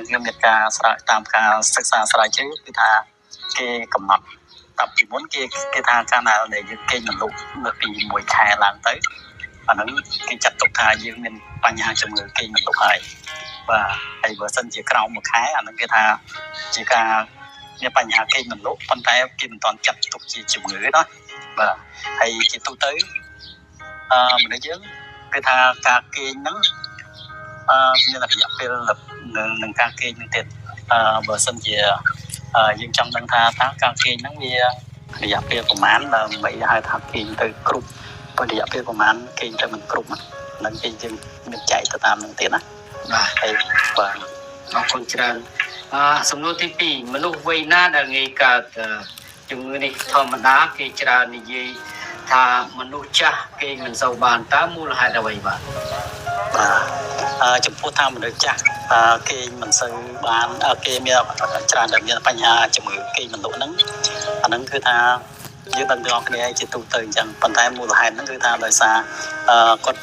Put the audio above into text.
នឹងគឺមានការស្រាវតាមការសិក្សាស្រាវជ្រាវគឺថាគេកំណត់តាំងពីមុនគេថាកាលណាដែលយើងគេមិនលុបលើពី1ខែឡើងទៅអាហ្នឹងគេចាត់ទុកថាយើងមានបញ្ហាជំងឺគេមិនលុបហើយបាទហើយបើសិនជាក្រោម1ខែអាហ្នឹងគេថាជាការមានបញ្ហាគេមិនលុបប៉ុន្តែគេមិនទាន់ចាត់ទុកជាជំងឺណាបាទហើយជាទូទៅមនុស្សយើងគឺថាការគេងហ្នឹងមានរយៈពេលនឹងការគេងនឹងទៀតបើសិនជាយើងចង់ដឹងថាតើការគេងហ្នឹងវារយៈពេលប្រហែលដើម្បីហៅថាគេងទៅគ្រប់រយៈពេលប្រហែលគេងទៅមិនគ្រប់ហ្នឹងគេយើងមានចែកទៅតាមហ្នឹងទៀតណាបាទហើយបាទអរគុណច្រើនសំណួរទី2មនុស្សវ័យណាដែលងាយកើតជំងឺនេះធម្មតាគេច្រើននិយាយថាមនុស្សចាស់គេមិនសូវបានតើមូលហេតុអ្វីបាទចំពោះថាមនុស្សចាស់គេមិនសូវបានគេមានច្រើនតែមានបញ្ហាជំងឺគេមិនលក់ហ្នឹងអាហ្នឹងគឺថាយើងដឹងទាំងអស់គ្នាជាទូទៅអញ្ចឹងប៉ុន្តែមូលហេតុហ្នឹងគឺថាដោយសារគាត់